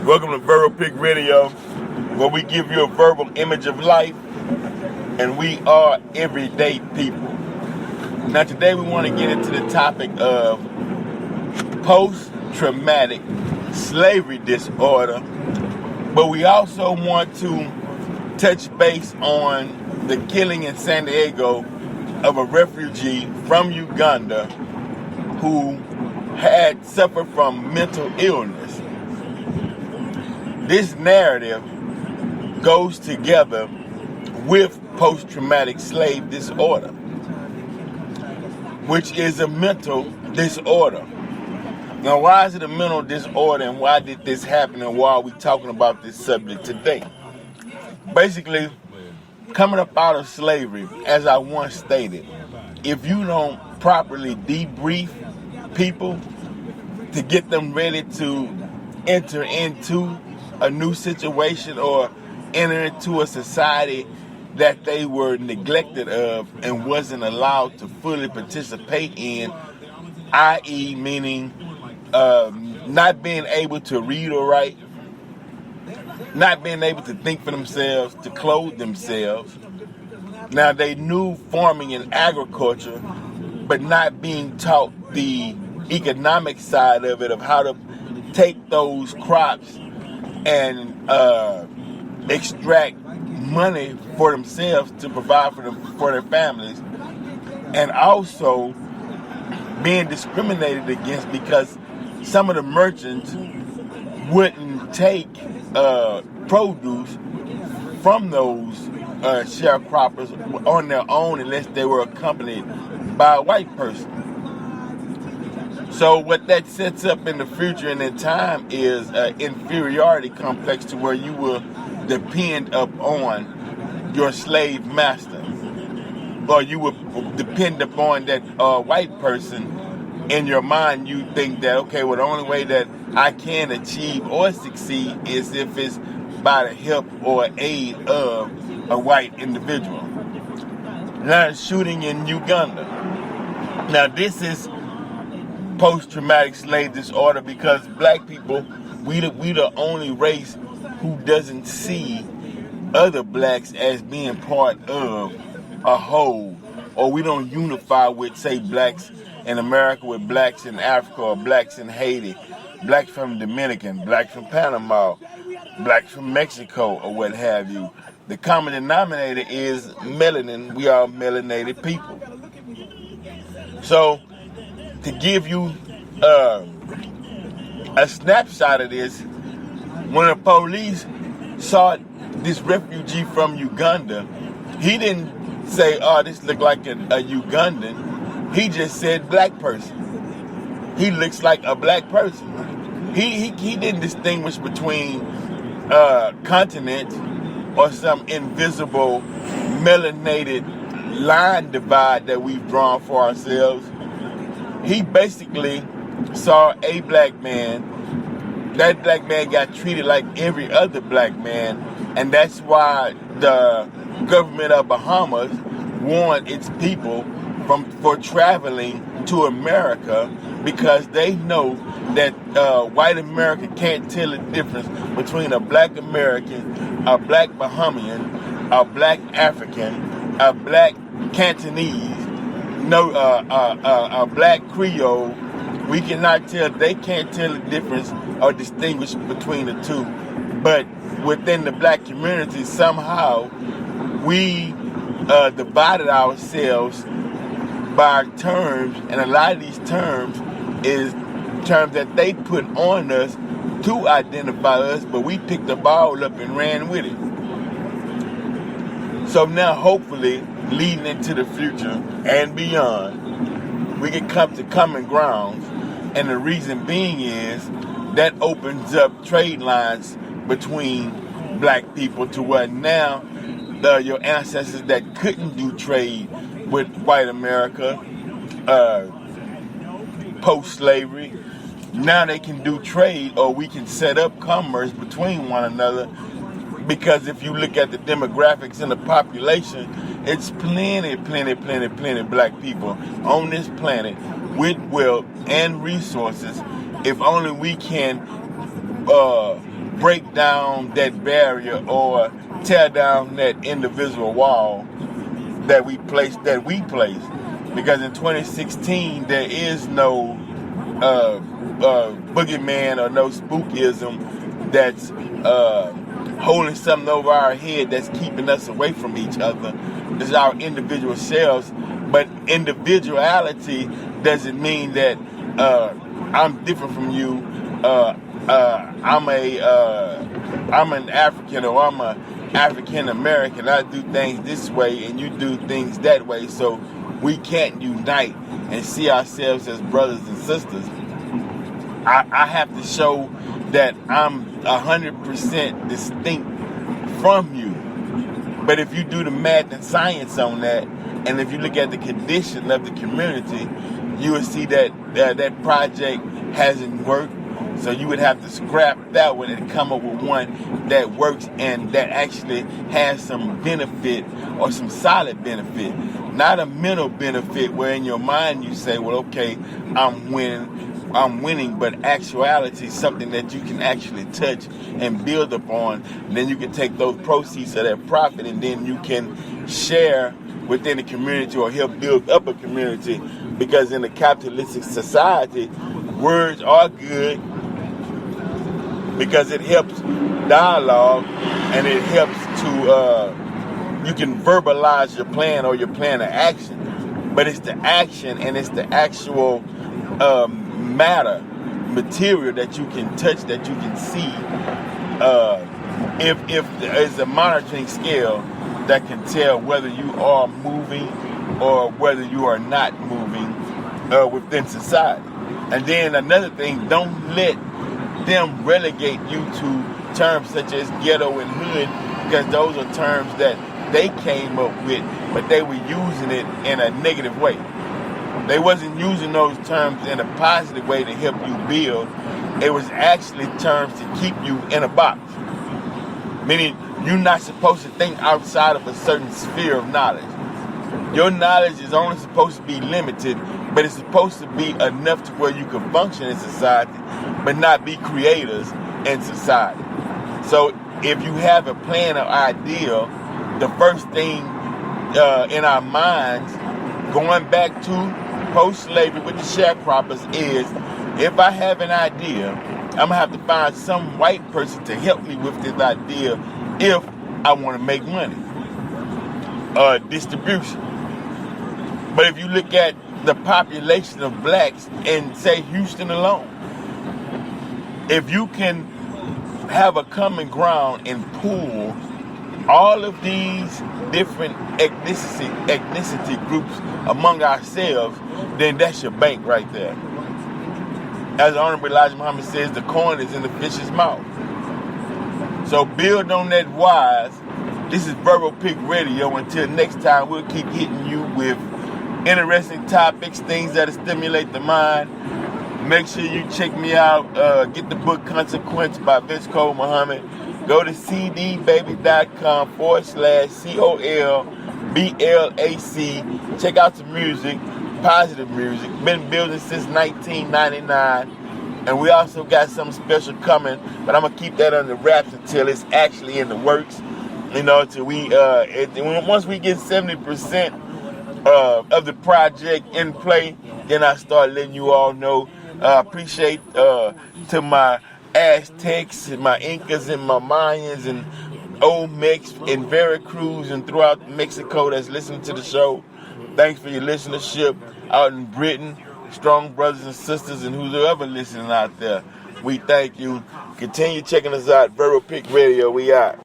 Welcome to Verbal Pig Radio, where we give you a verbal image of life, and we are everyday people. Now today we want to get into the topic of post-traumatic slavery disorder, but we also want to touch base on the killing in San Diego of a refugee from Uganda who had suffered from mental illness. This narrative goes together with post-traumatic slave disorder, which is a mental disorder. Now, why is it a mental disorder, and why did this happen, and why are we talking about this subject today? Basically, coming up out of slavery, as I once stated, if you don't properly debrief people to get them ready to enter into a new situation or enter into a society that they were neglected of and wasn't allowed to fully participate in, i.e. meaning not being able to read or write, not being able to think for themselves, to clothe themselves. Now they knew farming and agriculture, but not being taught the economic side of it, of how to take those crops and extract money for themselves to provide for their families, and also being discriminated against because some of the merchants wouldn't take produce from those sharecroppers on their own unless they were accompanied by a white person. So what that sets up in the future and in time is an inferiority complex to where you will depend upon your slave master, or you will depend upon that white person. In your mind, you think that, okay, well, the only way that I can achieve or succeed is if it's by the help or aid of a white individual. Now, shooting in Uganda. Now, this is post-traumatic slave disorder because black people, we the only race who doesn't see other blacks as being part of a whole, or we don't unify with, say, blacks in America with blacks in Africa, or blacks in Haiti, blacks from Dominican, blacks from Panama, blacks from Mexico, or what have you. The common denominator is melanin. We are melanated people. So, to give you a snapshot of this, when the police saw this refugee from Uganda, he didn't say, oh, this look like a Ugandan. He just said black person. He looks like a black person. He didn't distinguish between continents or some invisible melanated line divide that we've drawn for ourselves. He basically saw a black man. That black man got treated like every other black man, and that's why the government of Bahamas warned its people for traveling to America, because they know that white America can't tell the difference between a black American, a black Bahamian, a black African, a black Cantonese, a black Creole. We cannot tell, they can't tell the difference or distinguish between the two. But within the black community, somehow we divided ourselves by terms, and a lot of these terms is terms that they put on us to identify us, but we picked the ball up and ran with it. So now, hopefully, leading into the future and beyond, we can come to common grounds, and the reason being is that opens up trade lines between black people to where now your ancestors that couldn't do trade with white America post-slavery, now they can do trade, or we can set up commerce between one another, because if you look at the demographics in the population, it's plenty black people on this planet with wealth and resources. If only we can break down that barrier or tear down that individual wall that we place. Because in 2016 there is no boogeyman or no spookism that's holding something over our head that's keeping us away from each other. This is our individual selves, but individuality doesn't mean that I'm different from you. I'm an African, or I'm a African American. I do things this way and you do things that way, so we can't unite and see ourselves as brothers and sisters. I have to show that I'm 100% distinct from you. But if you do the math and science on that, and if you look at the condition of the community, you will see that that project hasn't worked. So you would have to scrap that one and come up with one that works and that actually has some benefit or some solid benefit. Not a mental benefit where in your mind you say, well, okay, I'm winning, but actuality is something that you can actually touch and build upon. And then you can take those proceeds of that profit and then you can share within the community or help build up a community. Because in a capitalistic society, words are good because it helps dialogue and it helps to, you can verbalize your plan or your plan of action. But it's the action and it's the actual material that you can touch, that you can see. If there's a monitoring scale that can tell whether you are moving or whether you are not moving within society. And then another thing, don't let them relegate you to terms such as ghetto and hood, because those are terms that they came up with, but they were using it in a negative way. They wasn't using those terms in a positive way to help you build. It was actually terms to keep you in a box. Meaning, you're not supposed to think outside of a certain sphere of knowledge. Your knowledge is only supposed to be limited, but it's supposed to be enough to where you can function in society, but not be creators in society. So if you have a plan or idea, the first thing in our minds, going back to post-slavery with the sharecroppers, is if I have an idea, I'm going to have to find some white person to help me with this idea if I want to make money. Distribution. But if you look at the population of blacks in, say, Houston alone, if you can have a common ground and pool all of these different ethnicity groups among ourselves, then that's your bank right there. As Honorable Elijah Muhammad says, the coin is in the fish's mouth. So build on that wise. This is Verbal Pick Radio. Until next time, we'll keep hitting you with interesting topics, things that stimulate the mind. Make sure you check me out. Get the book Consequence by Vince Cole Muhammad. Go to cdbaby.com/COLBLAC. Check out some music, positive music. Been building since 1999. And we also got something special coming, but I'm going to keep that under wraps until it's actually in the works. You know, till once we get 70% of the project in play, then I start letting you all know. Appreciate to my Aztecs and my Incas and my Mayans and Olmecs in Veracruz and throughout Mexico that's listening to the show. Thanks for your listenership out in Britain. Strong brothers and sisters and whoever listening out there. We thank you. Continue checking us out. Verbal Pick Radio. We out.